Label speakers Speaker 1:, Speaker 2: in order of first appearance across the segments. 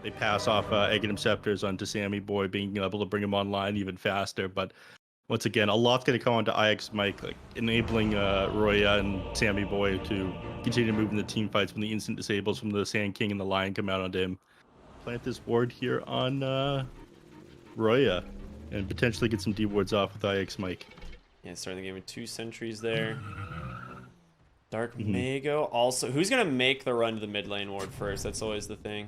Speaker 1: They pass off Aghanim Scepters onto Sammy Boy, being able to bring him online even faster. But once again, a lot's going to come onto IX Mike, like enabling Roya and Sammy Boy to continue moving the team fights when the instant disables from the Sand King and the Lion come out onto him. Plant this ward here on Roya and potentially get some D wards off with IX Mike.
Speaker 2: Yeah, starting the game with 2 sentries there. Dark Mago also. Who's going to make the run to the mid lane ward first? That's always the thing.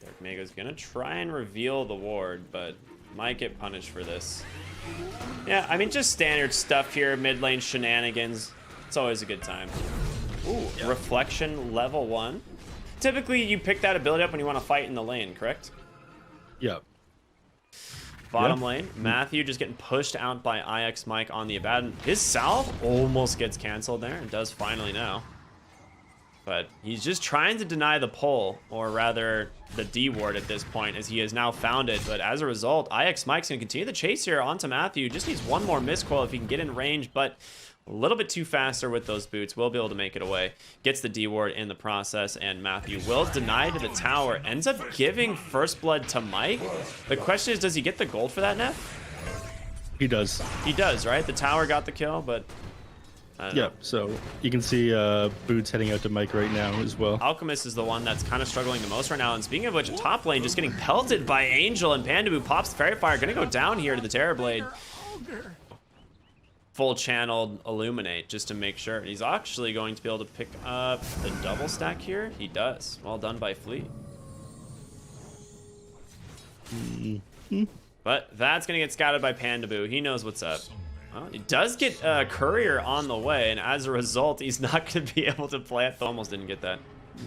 Speaker 2: Dark Mago's going to try and reveal the ward, but might get punished for this. Yeah, I mean, just standard stuff here. Mid lane shenanigans. It's always a good time. Ooh, yeah. Reflection level 1. Typically, you pick that ability up when you want to fight in the lane, correct?
Speaker 1: Yep.
Speaker 2: Bottom lane, Matthew just getting pushed out by IX Mike on the Abaddon. His salve almost gets canceled there, and does finally now. But he's just trying to deny the pull, or rather the D ward at this point, as he has now found it. But as a result, IX Mike's going to continue the chase here onto Matthew. Just needs one more miscoil if he can get in range, but a little bit too faster with those boots. Will be able to make it away. Gets the D ward in the process, and Matthew will deny to the tower. Ends up giving first blood to Mike. The question is, does he get the gold for that, Neff?
Speaker 1: He does.
Speaker 2: He does, right? The tower got the kill, but
Speaker 1: Yep, so you can see Boots heading out to Mike right now as well.
Speaker 2: Alchemist is the one that's kind of struggling the most right now. And speaking of which, top lane just getting pelted by Angel, and Pandabu pops Fairy Fire. Gonna go down here to the Terrorblade. Full channeled Illuminate just to make sure. He's actually going to be able to pick up the double stack here. He does. Well done by Fleet. But that's going to get scouted by Pandabu. He knows what's up. Well, he does get Courier on the way, and as a result, he's not going to be able to play it. Almost didn't get that.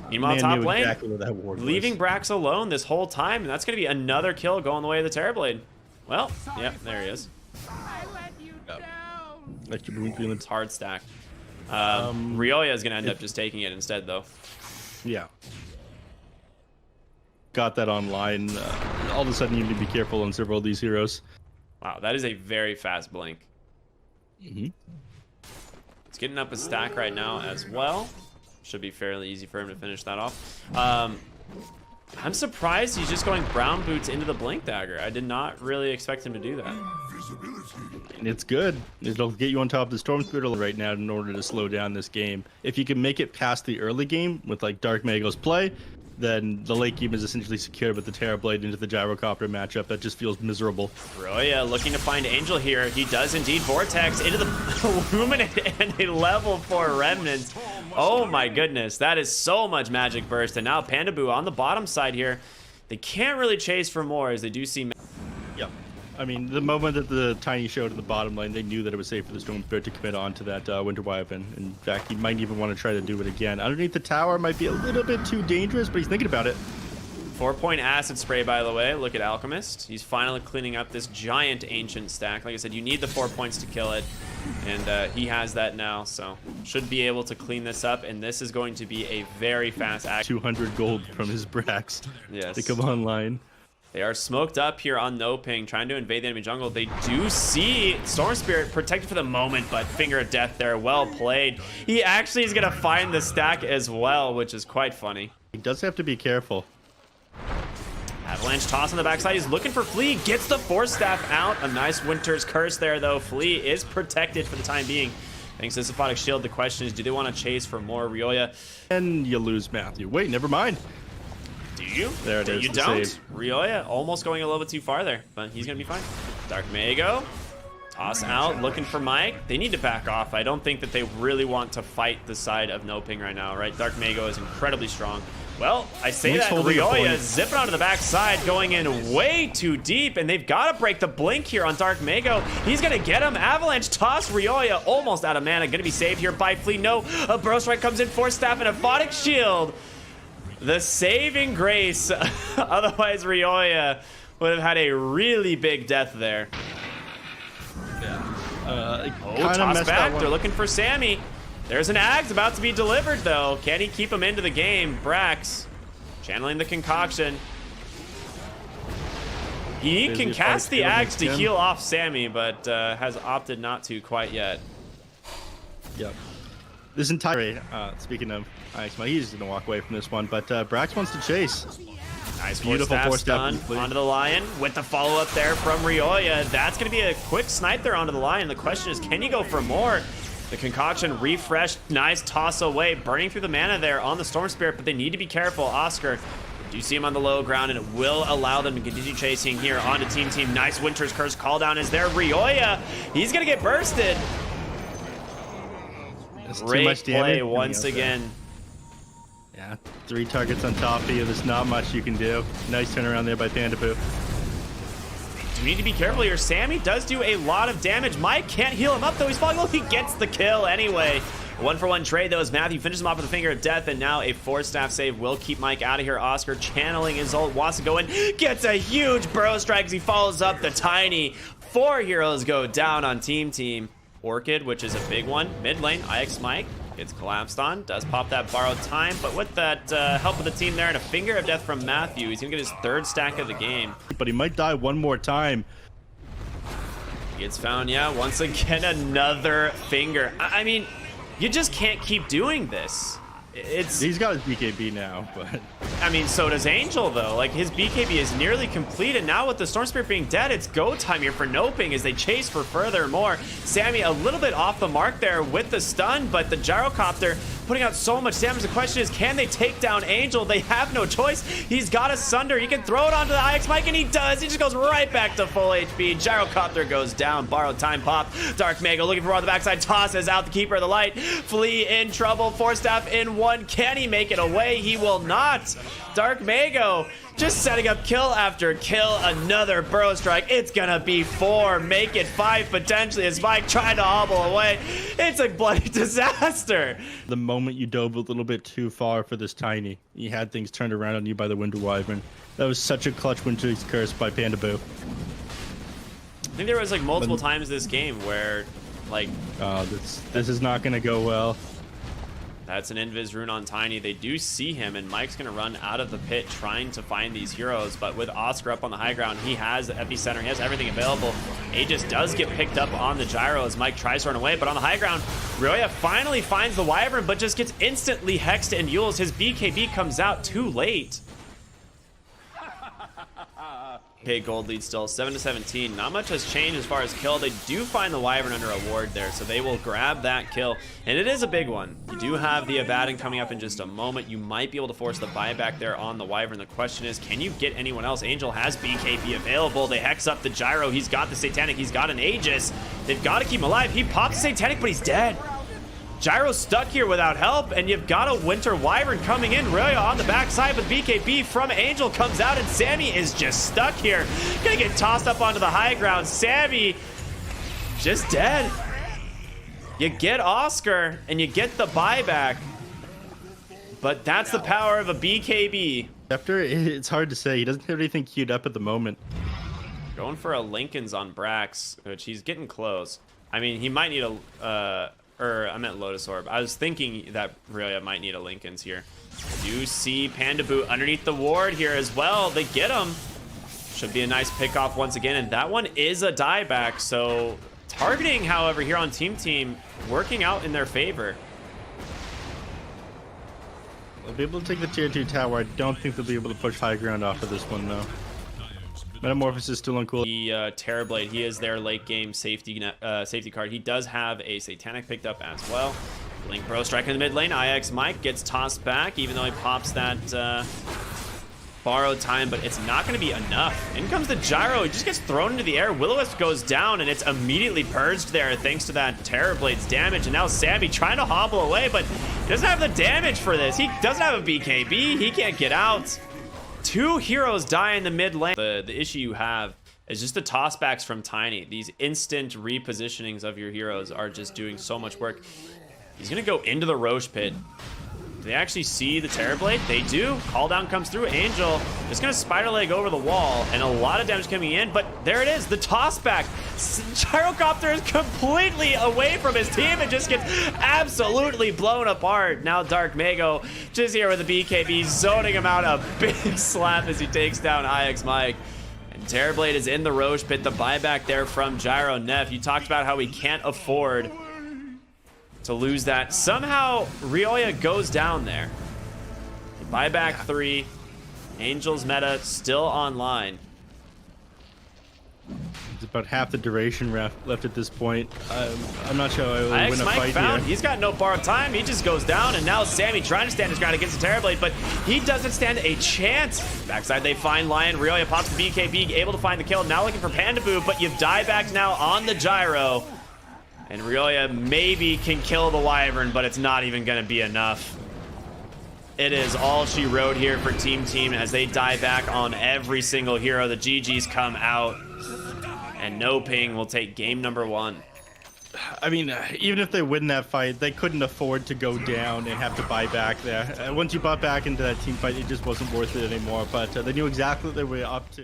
Speaker 2: Meanwhile, top lane, exactly leaving Brax alone this whole time, and that's going to be another kill going the way of the Terrorblade. Well, yep, there he is. It's hard stack. Rioya is going to end up just taking it instead, though.
Speaker 1: Yeah. Got that online. All of a sudden, you need to be careful on several of these heroes.
Speaker 2: Wow, that is a very fast blink. He's getting up a stack right now as well. Should be fairly easy for him to finish that off. I'm surprised he's just going brown boots into the blink dagger. I did not really expect him to do that.
Speaker 1: And it's good. It'll get you on top of the Storm Spirit right now in order to slow down this game. If you can make it past the early game with like Dark Mago's play, then the late game is essentially secured with the Terrorblade into the Gyrocopter matchup. That just feels miserable.
Speaker 2: Roya looking to find Angel here. He does indeed Vortex into the Illuminate and a level 4 Remnant. Oh my goodness, that is so much magic burst. And now Pandabu on the bottom side here. They can't really chase for more as they do see...
Speaker 1: Yep. I mean, the moment that the Tiny showed in the bottom lane, they knew that it was safe for the Storm Spirit to commit on to that Winter Wyvern. In fact, he might even want to try to do it again. Underneath the tower might be a little bit too dangerous, but he's thinking about it.
Speaker 2: 4-point acid spray, by the way. Look at Alchemist. He's finally cleaning up this giant ancient stack. Like I said, you need the 4 points to kill it. And he has that now, so should be able to clean this up. And this is going to be a very fast action.
Speaker 1: 200 gold from his Brax
Speaker 2: yes.
Speaker 1: to come online.
Speaker 2: They are smoked up here on NoPing, trying to invade the enemy jungle. They do see Storm Spirit protected for the moment, but Finger of Death there, well played. He actually is going to find the stack as well, which is quite funny.
Speaker 1: He does have to be careful.
Speaker 2: Avalanche toss on the backside. He's looking for Flea. Gets the Force Staff out. A nice Winter's Curse there, though. Flea is protected for the time being. Thanks to the Symphotic Shield. The question is, do they want to chase for more Rioya?
Speaker 1: And you lose Matthew. Wait, never mind.
Speaker 2: Do you?
Speaker 1: There it is.
Speaker 2: You don't? Rioya almost going a little bit too far there, but he's going to be fine. Dark Mago. Toss out, looking for Mike. They need to back off. I don't think that they really want to fight the side of NoPing right now, right? Dark Mago is incredibly strong. Well, I say that Rioya zipping onto the backside, going in way too deep, and they've got to break the blink here on Dark Mago. He's going to get him. Avalanche toss Rioya almost out of mana. Going to be saved here by Flea. No, a Burst Right comes in, Force Staff, and a Photic Shield. The saving grace. Otherwise, Rioya would have had a really big death there.
Speaker 1: Yeah.
Speaker 2: Toss back. They're looking for Sammy. There's an Ags about to be delivered, though. Can he keep him into the game? Brax channeling the concoction. He can cast the Ags to heal off Sammy, but has opted not to quite yet.
Speaker 1: Yep. this entire speaking of Alex, he's gonna walk away from this one, but Brax wants to chase.
Speaker 2: Nice
Speaker 1: Beautiful
Speaker 2: force
Speaker 1: stun
Speaker 2: stun onto the Lion with the follow-up there from Ryoya. That's going to be a quick snipe there onto the Lion. The question is, can you go for more? The concoction refreshed, nice toss away, burning through the mana there on the Storm Spirit, but they need to be careful. Oscar, do you see him on the low ground, and it will allow them to continue chasing here onto Team. Nice Winter's Curse call down is there. Ryoya, he's going to get bursted. Great play once again.
Speaker 1: Yeah, 3 targets on top of you. There's not much you can do. Nice turnaround there by Pandaboo.
Speaker 2: Do need to be careful here. Sammy does do a lot of damage. Mike can't heal him up, though. He's falling low. He gets the kill anyway. 1-for-1 trade, though, as Matthew finishes him off with a Finger of Death, and now a Force Staff save will keep Mike out of here. Oscar channeling his ult, wants to go in, gets a huge Burrow Strike as he follows up the Tiny. 4 heroes go down on Team. Orchid, which is a big one. Mid lane, IX Mike gets collapsed on, does pop that borrowed time, but with that help of the team there and a Finger of Death from Matthew, he's gonna get his 3rd stack of the game.
Speaker 1: But he might die one more time.
Speaker 2: He gets found, yeah, once again, another Finger. I mean, you just can't keep doing this.
Speaker 1: He's got his BKB now, but
Speaker 2: I mean, so does Angel, though. Like, his BKB is nearly complete, and now with the Storm Spirit being dead, it's go time here for NoPing as they chase for furthermore. Sammy a little bit off the mark there with the stun, but the Gyrocopter putting out so much damage. The question is, can they take down Angel? They have no choice. He's got a Sunder. He can throw it onto the IX Mike, and he does. He just goes right back to full HP. Gyrocopter goes down. Borrowed time pop. Dark Mago looking for on the backside. Tosses out the Keeper of the Light. Flea in trouble. Force Staff in one. Can he make it away? He will not. Dark Mago just setting up kill after kill. Another Burrow Strike. It's gonna be 4. Make it 5 potentially as Mike tried to hobble away. It's a bloody disaster.
Speaker 1: The moment you dove a little bit too far for this Tiny, you had things turned around on you by the Winter Wyvern. That was such a clutch Winter's Curse by Pandaboo.
Speaker 2: I think there was like multiple times this game where like
Speaker 1: this is not gonna go well.
Speaker 2: That's an Invis rune on Tiny. They do see him, and Mike's going to run out of the pit trying to find these heroes. But with Oscar up on the high ground, he has the epicenter. He has everything available. Aegis does get picked up on the gyro as Mike tries to run away. But on the high ground, Ryoya finally finds the Wyvern, but just gets instantly hexed and Yules. His BKB comes out too late. Okay, gold lead still 7-17. Not much has changed as far as kill. They do find the Wyvern under a ward there, so they will grab that kill, and it is a big one. You do have the Abaddon coming up in just a moment. You might be able to force the buyback there on the Wyvern. The question is, can you get anyone else? Angel has BKB available. They hex up the gyro. He's got the Satanic. He's got an Aegis. They've got to keep him alive. He pops the Satanic, but he's dead. Gyro's stuck here without help, and you've got a Winter Wyvern coming in. Ryoya on the backside, but BKB from Angel comes out, and Sammy is just stuck here. Gonna get tossed up onto the high ground. Sammy just dead. You get Oscar, and you get the buyback, but that's the power of a BKB.
Speaker 1: After, it's hard to say. He doesn't have anything queued up at the moment.
Speaker 2: Going for a Lincoln's on Brax, which he's getting close. I mean, he might need a... I meant Lotus Orb. I was thinking that Ryoya might need a Lincoln's here. Do see Pandaboo underneath the ward here as well. They get him. Should be a nice pick off once again, and that one is a dieback. So targeting, however, here on Team working out in their favor.
Speaker 1: They'll be able to take the tier 2 tower. I don't think they'll be able to push high ground off of this one though. Metamorphosis is still uncool.
Speaker 2: The Terrorblade, he is their late game safety card. He does have a Satanic picked up as well. Blink Bro Strike in the mid lane. IX Mike gets tossed back, even though he pops that borrowed time, but it's not going to be enough. In comes the gyro. He just gets thrown into the air. Will-O-Wisp goes down, and it's immediately purged there thanks to that Terrorblade's damage. And now Sammy trying to hobble away, but he doesn't have the damage for this. He doesn't have a BKB. He can't get out. 2 heroes die in the mid lane. The issue you have is just the tossbacks from Tiny. These instant repositionings of your heroes are just doing so much work. He's gonna go into the Roche pit. Do they actually see the Terrorblade? They do. Call down comes through. Angel just gonna spider leg over the wall, and a lot of damage coming in, but there it is, the tossback. Gyrocopter is completely away from his team and just gets absolutely blown apart. Now Dark Mago just here with the BKB, zoning him out a big slap as he takes down IX Mike. And Terrorblade is in the Roche pit. The buyback there from Gyro Neff. You talked about how he can't afford to lose that. Somehow, Ryoya goes down there. Buy back 3. Angel's meta still online.
Speaker 1: It's about half the duration left at this point. I'm not sure I would win a
Speaker 2: Mike
Speaker 1: fight
Speaker 2: found,
Speaker 1: here.
Speaker 2: he's got no borrowed time. He just goes down, and now Sammy trying to stand his ground against the Terrorblade, but he doesn't stand a chance. Backside, they find Lion. Ryoya pops the BKB, able to find the kill. Now looking for Panda Boo, but you die back now on the gyro. And Ryoya maybe can kill the Wyvern, but it's not even going to be enough. It is all she wrote here for Team as they die back on every single hero. The GGs come out, and NoPing will take game number 1.
Speaker 1: I mean, even if they win that fight, they couldn't afford to go down and have to buy back there. Once you bought back into that team fight, it just wasn't worth it anymore. But they knew exactly what they were up to.